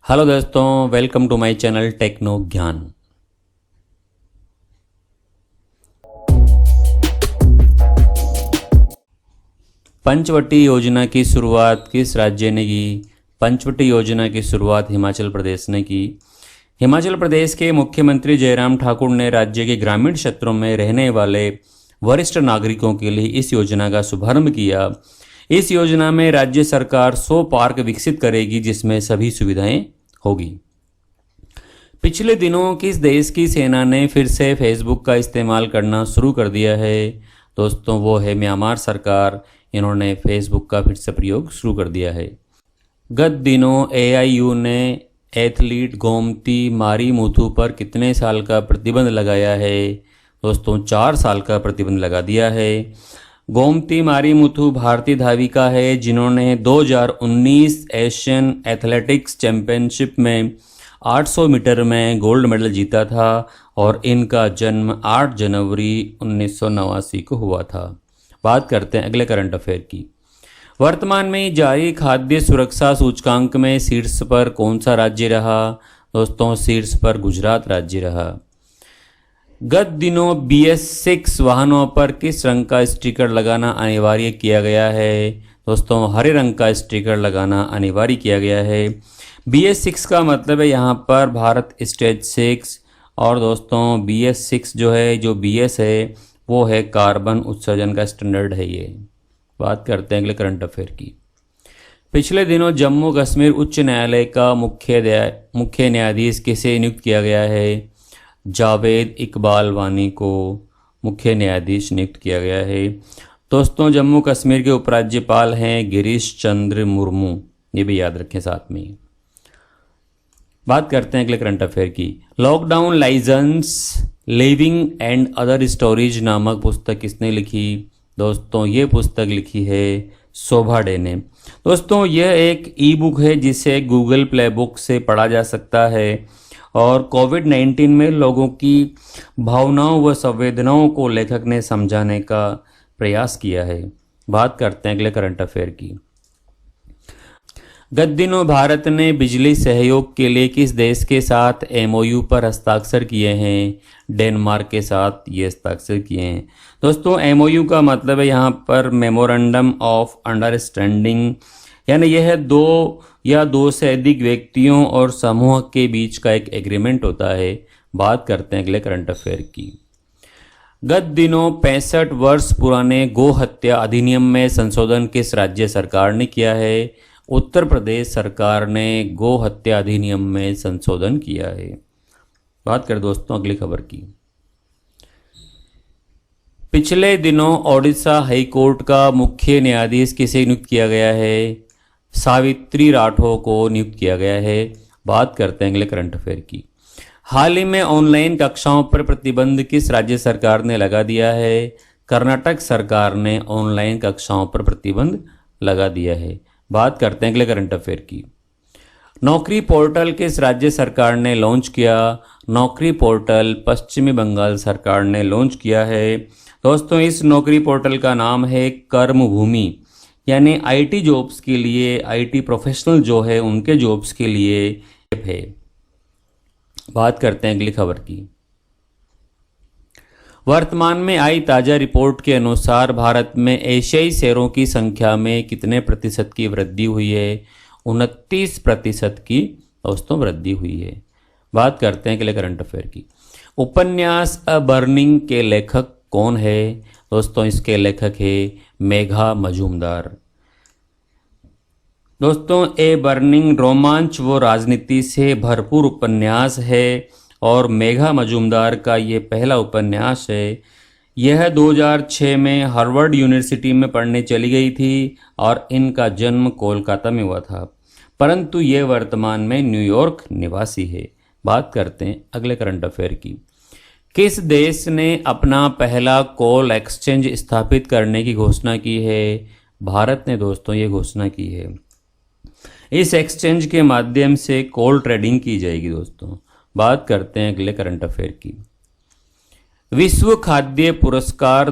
Hello दोस्तों, welcome to my channel Techno Gyan. Panchvati योजना की शुरुआत किस राज्य ने की? पंचवटी योजना की शुरुआत हिमाचल प्रदेश ने की। हिमाचल प्रदेश के मुख्यमंत्री जयराम ठाकुर ने राज्य के ग्रामीण क्षेत्रों में रहने वाले वरिष्ठ नागरिकों के लिए इस योजना का शुभारंभ किया। इस योजना में राज्य सरकार 100 पार्क विकसित करेगी जिसमें सभी सुविधाएं होगी। पिछले दिनों किस देश की सेना ने फिर से फेसबुक का इस्तेमाल करना शुरू कर दिया है? दोस्तों, वो है म्यांमार सरकार। इन्होंने फेसबुक का फिर से प्रयोग शुरू कर दिया है। गत दिनों एआईयू ने एथलीट गोमती मारीमुथु पर कितने साल का प्रतिबंध लगाया है? दोस्तों, 4 साल का प्रतिबंध लगा दिया है। गोमती मारीमुथु भारतीय धाविका है जिन्होंने 2019 एशियन एथलेटिक्स चैंपियनशिप में 800 मीटर में गोल्ड मेडल जीता था और इनका जन्म 8 जनवरी 1989 को हुआ था। बात करते हैं अगले करंट अफेयर की। वर्तमान में जारी खाद्य सुरक्षा सूचकांक में शीर्ष पर कौन सा राज्य रहा? दोस्तों, शीर्ष पर गुजरात राज्य रहा। गत दिनों BS6 वाहनों पर किस रंग का स्टिकर लगाना अनिवार्य किया गया है? दोस्तों, हरे रंग का स्टिकर लगाना अनिवार्य किया गया है। BS6 का मतलब है यहाँ पर भारत स्टेज 6। और दोस्तों, BS6 जो है, जो BS है वो है कार्बन उत्सर्जन का स्टैंडर्ड है ये। बात करते हैं अगले करंट अफेयर की। पिछले दिनों जम्मू कश्मीर उच्च न्यायालय का मुख्य न्यायाधीश किसे नियुक्त किया गया है? जावेद इकबाल वानी को मुख्य न्यायाधीश नियुक्त किया गया है। दोस्तों, जम्मू कश्मीर के उपराज्यपाल हैं गिरीश चंद्र मुर्मू, ये भी याद रखें साथ में। बात करते हैं अगले करंट अफेयर की। Lockdown licence living and other stories नामक पुस्तक किसने लिखी? दोस्तों, ये पुस्तक लिखी है शोभा डे ने। दोस्तों, यह एक ई बुक है जिसे गूगल प्ले बुक से पढ़ा जा सकता है और कोविड-19 में लोगों की भावनाओं व संवेदनाओं को लेखक ने समझाने का प्रयास किया है। बात करते हैं अगले करंट अफेयर की। गत दिनों भारत ने बिजली सहयोग के लिए किस देश के साथ MOU पर हस्ताक्षर किए हैं? डेनमार्क के साथ ये हस्ताक्षर किए हैं। दोस्तों, MOU का मतलब है यहाँ पर मेमोरेंडम ऑफ अंडरस्टैंडिंग, यानी यह 2 या 2 से अधिक व्यक्तियों और समूह के बीच का एक एग्रीमेंट होता है। बात करते हैं अगले करंट अफेयर की। गत दिनों 65 वर्ष पुराने गो हत्या अधिनियम में संशोधन किस राज्य सरकार ने किया है? उत्तर प्रदेश सरकार ने गो हत्या अधिनियम में संशोधन किया है। बात करें दोस्तों अगली खबर की। पिछले दिनों ओडिशा हाई कोर्ट का मुख्य न्यायाधीश किसे नियुक्त किया गया है? सावित्री राठौर को नियुक्त किया गया है। बात करते हैं अगले करंट अफेयर की। हाल ही में ऑनलाइन कक्षाओं पर प्रतिबंध किस राज्य सरकार ने लगा दिया है? कर्नाटक सरकार ने ऑनलाइन कक्षाओं पर प्रतिबंध लगा दिया है। बात करते हैं अगले करंट अफेयर की। नौकरी पोर्टल किस राज्य सरकार ने लॉन्च किया? नौकरी पोर्टल पश्चिमी बंगाल सरकार ने लॉन्च किया है। दोस्तों, इस नौकरी पोर्टल का नाम है कर्मभूमि, यानी IT जॉब्स के लिए, IT प्रोफेशनल जो है उनके जॉब्स के लिए है। बात करते हैं अगली खबर की। वर्तमान में आई ताज़ा रिपोर्ट के अनुसार भारत में एशियाई शेयरों की संख्या में कितने प्रतिशत की वृद्धि हुई है? 29% की दोस्तों वृद्धि हुई है। बात करते हैं अगले करंट अफेयर की। उपन्यास अ बर्निंग के लेखक कौन है? दोस्तों, इसके लेखक है मेघा मजूमदार। दोस्तों, ए बर्निंग रोमांच व राजनीति से भरपूर उपन्यास है और मेघा मजूमदार का ये पहला उपन्यास है। यह 2006 में हार्वर्ड यूनिवर्सिटी में पढ़ने चली गई थी और इनका जन्म कोलकाता में हुआ था, परंतु ये वर्तमान में न्यूयॉर्क निवासी है। बात करते हैं अगले करंट अफेयर की। किस देश ने अपना पहला कोल एक्सचेंज स्थापित करने की घोषणा की है? भारत ने दोस्तों ये घोषणा की है। इस एक्सचेंज के माध्यम से कोल ट्रेडिंग की जाएगी दोस्तों। बात करते हैं अगले करंट अफेयर की। विश्व खाद्य पुरस्कार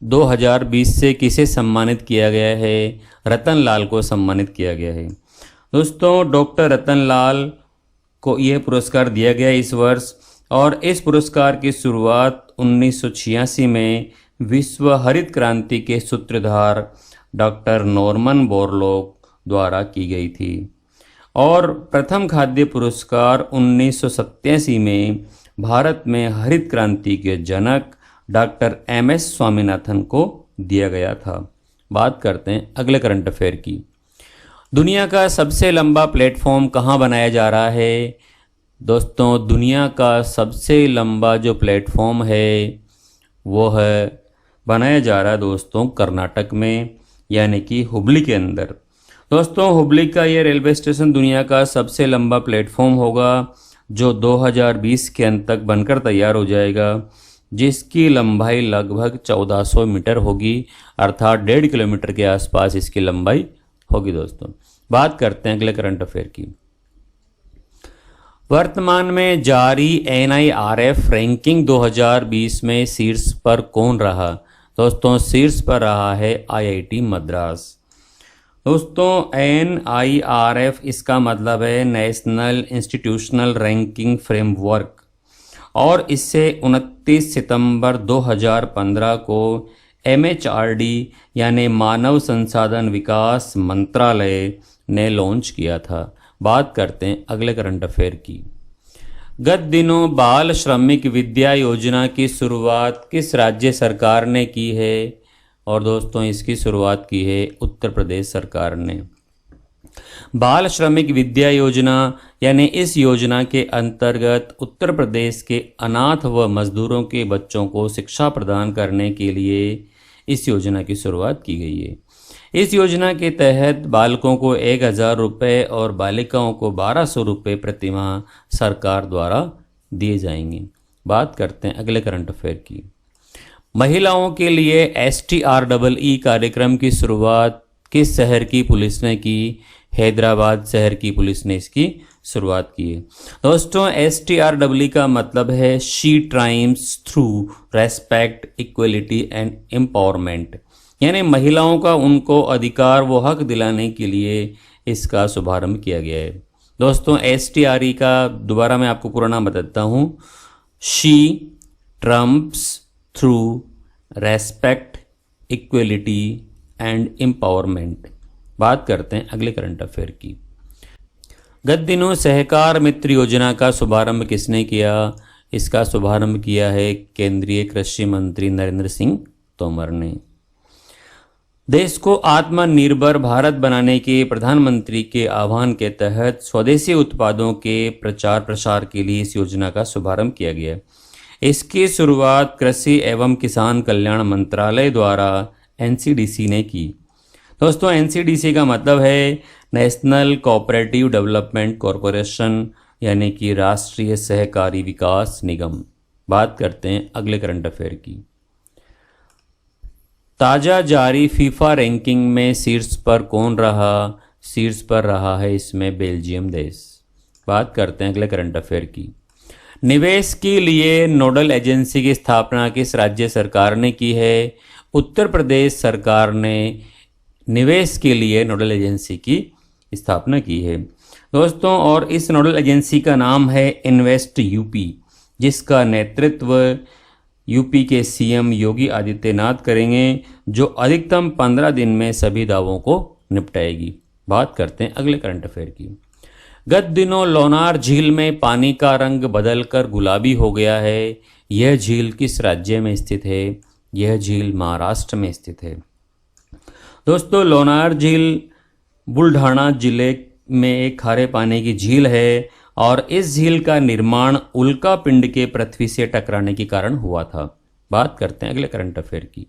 2020 से किसे सम्मानित किया गया है? रतन लाल को सम्मानित किया गया है। दोस्तों डॉक्टर रतनलाल को यह पुरस्कार दिया गया इस वर्ष, और इस पुरस्कार की शुरुआत 1986 में विश्व हरित क्रांति के सूत्रधार डॉक्टर नॉर्मन बोरलॉग द्वारा की गई थी, और प्रथम खाद्य पुरस्कार 1987 में भारत में हरित क्रांति के जनक डॉक्टर एम.एस. स्वामीनाथन को दिया गया था। बात करते हैं अगले करंट अफेयर की। दुनिया का सबसे लंबा प्लेटफॉर्म कहाँ बनाया जा रहा है? दोस्तों दुनिया का सबसे लंबा जो प्लेटफॉर्म है वो है बनाया जा रहा है दोस्तों कर्नाटक में, यानी कि हुबली के अंदर। दोस्तों हुबली का ये रेलवे स्टेशन दुनिया का सबसे लंबा प्लेटफॉर्म होगा, जो 2020 के अंत तक बनकर तैयार हो जाएगा, जिसकी लंबाई लगभग 1400 मीटर होगी, अर्थात 1.5 किलोमीटर के आसपास इसकी लंबाई होगी। दोस्तों बात करते हैं अगले करंट अफेयर की। वर्तमान में जारी NIRF रैंकिंग 2020 में शीर्ष पर कौन रहा? दोस्तों शीर्ष पर रहा है IIT मद्रास। दोस्तों NIRF इसका मतलब है नेशनल इंस्टीट्यूशनल रैंकिंग फ्रेमवर्क, और इससे 29 सितंबर 2015 को MHRD यानी मानव संसाधन विकास मंत्रालय ने लॉन्च किया था। बात करते हैं अगले करंट अफेयर की। गत दिनों बाल श्रमिक विद्या योजना की शुरुआत किस राज्य सरकार ने की है? और दोस्तों इसकी शुरुआत की है उत्तर प्रदेश सरकार ने। बाल श्रमिक विद्या योजना यानी इस योजना के अंतर्गत उत्तर प्रदेश के अनाथ व मजदूरों के बच्चों को शिक्षा प्रदान करने के लिए इस योजना की शुरुआत की गई है। इस योजना के तहत बालकों को 1000 रुपये और बालिकाओं को 1200 रुपये प्रतिमाह सरकार द्वारा दिए जाएंगे। बात करते हैं अगले करंट अफेयर की। महिलाओं के लिए STREE कार्यक्रम की शुरुआत किस शहर की पुलिस ने की? हैदराबाद शहर की पुलिस ने इसकी शुरुआत की है। दोस्तों STREE का मतलब है she strives through respect, equality and empowerment, यानी महिलाओं का उनको अधिकार व हक दिलाने के लिए इसका शुभारंभ किया गया है। दोस्तों STRE का दोबारा मैं आपको पूरा नाम बताता हूँ, she Trump's through respect, equality and empowerment. बात करते हैं अगले करंट अफेयर की। गत दिनों सहकार मित्र योजना का शुभारंभ किसने किया? इसका शुभारंभ किया है केंद्रीय कृषि मंत्री नरेंद्र सिंह तोमर ने। देश को आत्मनिर्भर भारत बनाने के प्रधानमंत्री के आह्वान के तहत स्वदेशी उत्पादों के प्रचार प्रसार के लिए इस योजना का शुभारंभ किया गया। इसकी शुरुआत कृषि एवं किसान कल्याण मंत्रालय द्वारा NCDC ने की। दोस्तों NCDC का मतलब है नेशनल कोऑपरेटिव डेवलपमेंट कॉरपोरेशन, यानी कि राष्ट्रीय सहकारी विकास निगम। बात करते हैं अगले करंट अफेयर की। ताज़ा जारी फीफा रैंकिंग में शीर्ष पर कौन रहा? शीर्ष पर रहा है इसमें बेल्जियम देश। बात करते हैं अगले करंट अफेयर की। निवेश के लिए नोडल एजेंसी की स्थापना किस राज्य सरकार ने की है? उत्तर प्रदेश सरकार ने निवेश के लिए नोडल एजेंसी की स्थापना की है। दोस्तों और इस नोडल एजेंसी का नाम है इन्वेस्ट यूपी, जिसका नेतृत्व यूपी के CM योगी आदित्यनाथ करेंगे, जो अधिकतम 15 दिन में सभी दावों को निपटाएगी। बात करते हैं अगले करंट अफेयर की। गत दिनों लोनार झील में पानी का रंग बदलकर गुलाबी हो गया है। यह झील किस राज्य में स्थित है? यह झील महाराष्ट्र में स्थित है। दोस्तों लोनार झील बुलढाना जिले में एक खारे पानी की झील है, और इस झील का निर्माण उल्का पिंड के पृथ्वी से टकराने के कारण हुआ था। बात करते हैं अगले करंट अफेयर की।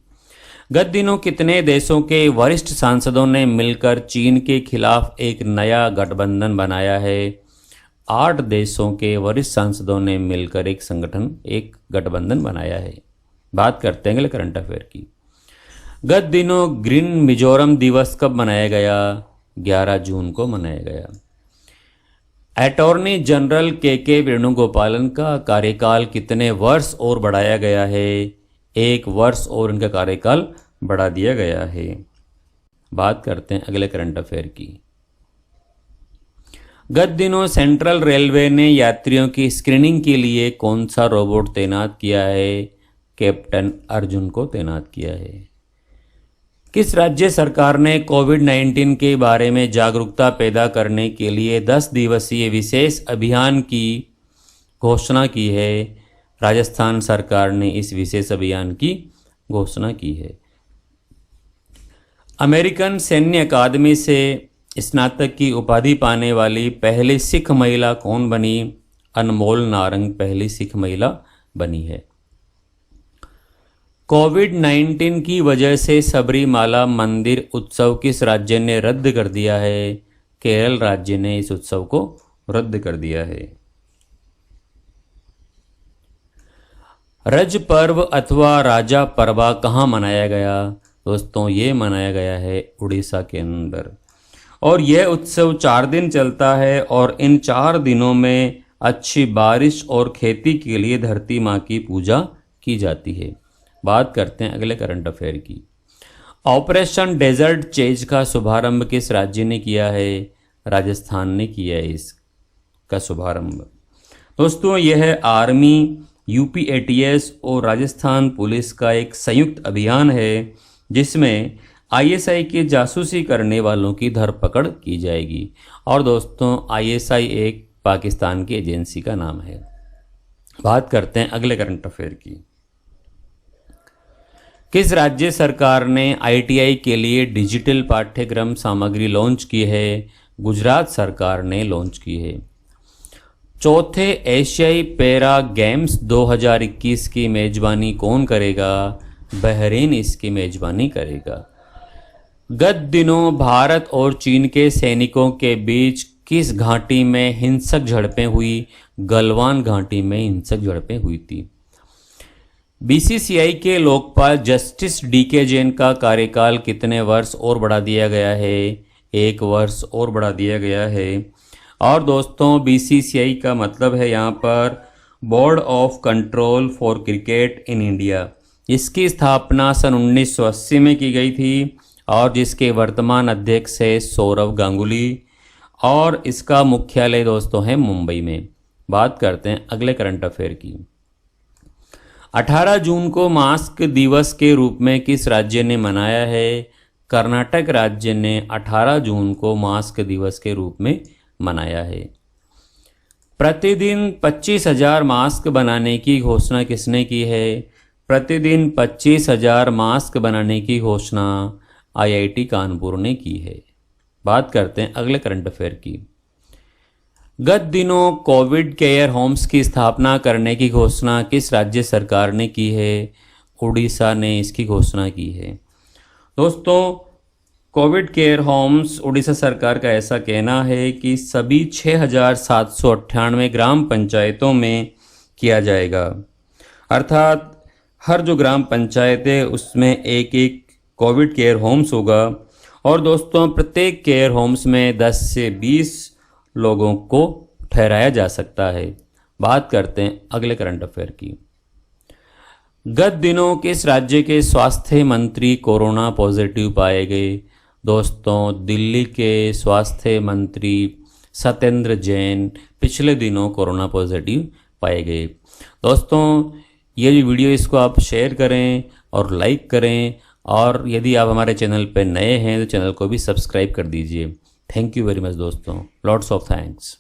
गत दिनों कितने देशों के वरिष्ठ सांसदों ने मिलकर चीन के खिलाफ एक नया गठबंधन बनाया है? 8 देशों के वरिष्ठ सांसदों ने मिलकर एक गठबंधन बनाया है। बात करते हैं अगले करंट अफेयर की। गत दिनों ग्रीन मिजोरम दिवस कब मनाया गया? 11 जून को मनाया गया। अटॉर्नी जनरल के वेणुगोपालन का कार्यकाल कितने वर्ष और बढ़ाया गया है? 1 वर्ष और इनका कार्यकाल बढ़ा दिया गया है। बात करते हैं अगले करंट अफेयर की। गत दिनों सेंट्रल रेलवे ने यात्रियों की स्क्रीनिंग के लिए कौन सा रोबोट तैनात किया है? कैप्टन अर्जुन को तैनात किया है। किस राज्य सरकार ने कोविड-19 के बारे में जागरूकता पैदा करने के लिए 10 दिवसीय विशेष अभियान की घोषणा की है? राजस्थान सरकार ने इस विशेष अभियान की घोषणा की है। अमेरिकन सैन्य अकादमी से स्नातक की उपाधि पाने वाली पहली सिख महिला कौन बनी? अनमोल नारंग पहली सिख महिला बनी है। कोविड-19 की वजह से सबरीमाला मंदिर उत्सव किस राज्य ने रद्द कर दिया है? केरल राज्य ने इस उत्सव को रद्द कर दिया है। रज पर्व अथवा राजा परवा कहाँ मनाया गया? दोस्तों ये मनाया गया है उड़ीसा के अंदर, और यह उत्सव 4 दिन चलता है और इन 4 दिनों में अच्छी बारिश और खेती के लिए धरती माँ की पूजा की जाती है। बात करते हैं अगले करंट अफेयर की। ऑपरेशन डेजर्ट चेज का शुभारंभ किस राज्य ने किया है? राजस्थान ने किया है इसका शुभारंभ। दोस्तों यह है आर्मी, यूपी एटीएस और राजस्थान पुलिस का एक संयुक्त अभियान है जिसमें आईएसआई की जासूसी करने वालों की धरपकड़ की जाएगी। और दोस्तों आईएसआई एक पाकिस्तान की एजेंसी का नाम है। बात करते हैं अगले करंट अफेयर की। किस राज्य सरकार ने आईटीआई के लिए डिजिटल पाठ्यक्रम सामग्री लॉन्च की है? गुजरात सरकार ने लॉन्च की है। चौथे एशियाई पैरा गेम्स 2021 की मेजबानी कौन करेगा? बहरीन इसकी मेजबानी करेगा। गत दिनों भारत और चीन के सैनिकों के बीच किस घाटी में हिंसक झड़पें हुई? गलवान घाटी में हिंसक झड़पें हुई थी। बीसीसीआई के लोकपाल जस्टिस डीके जैन का कार्यकाल कितने वर्ष और बढ़ा दिया गया है? 1 वर्ष और बढ़ा दिया गया है। और दोस्तों बीसीसीआई का मतलब है यहाँ पर board of control for cricket in India. इसकी स्थापना सन 1980 में की गई थी और जिसके वर्तमान अध्यक्ष है सौरव गांगुली, और इसका मुख्यालय दोस्तों है मुंबई में। बात करते हैं अगले करंट अफेयर की। 18 जून को मास्क दिवस के रूप में किस राज्य ने मनाया है? कर्नाटक राज्य ने 18 जून को मास्क दिवस के रूप में मनाया है। प्रतिदिन 25,000 मास्क बनाने की घोषणा किसने की है? प्रतिदिन 25,000 मास्क बनाने की घोषणा आईआईटी कानपुर ने की है। बात करते हैं अगले करंट अफेयर की। गत दिनों कोविड केयर होम्स की स्थापना करने की घोषणा किस राज्य सरकार ने की है? उड़ीसा ने इसकी घोषणा की है। दोस्तों कोविड केयर होम्स उड़ीसा सरकार का ऐसा कहना है कि सभी 6,798 ग्राम पंचायतों में किया जाएगा, अर्थात हर जो ग्राम पंचायत है उसमें एक एक कोविड केयर होम्स होगा। और दोस्तों प्रत्येक केयर होम्स में 10 से 20 लोगों को ठहराया जा सकता है। बात करते हैं अगले करंट अफेयर की। गत दिनों किस राज्य के स्वास्थ्य मंत्री कोरोना पॉजिटिव पाए गए? दोस्तों दिल्ली के स्वास्थ्य मंत्री सत्येंद्र जैन पिछले दिनों कोरोना पॉजिटिव पाए गए। दोस्तों ये जो वीडियो इसको आप शेयर करें और लाइक करें, और यदि आप हमारे चैनल पर नए हैं तो चैनल को भी सब्सक्राइब कर दीजिए। थैंक यू वेरी मच दोस्तों, लॉट्स ऑफ थैंक्स।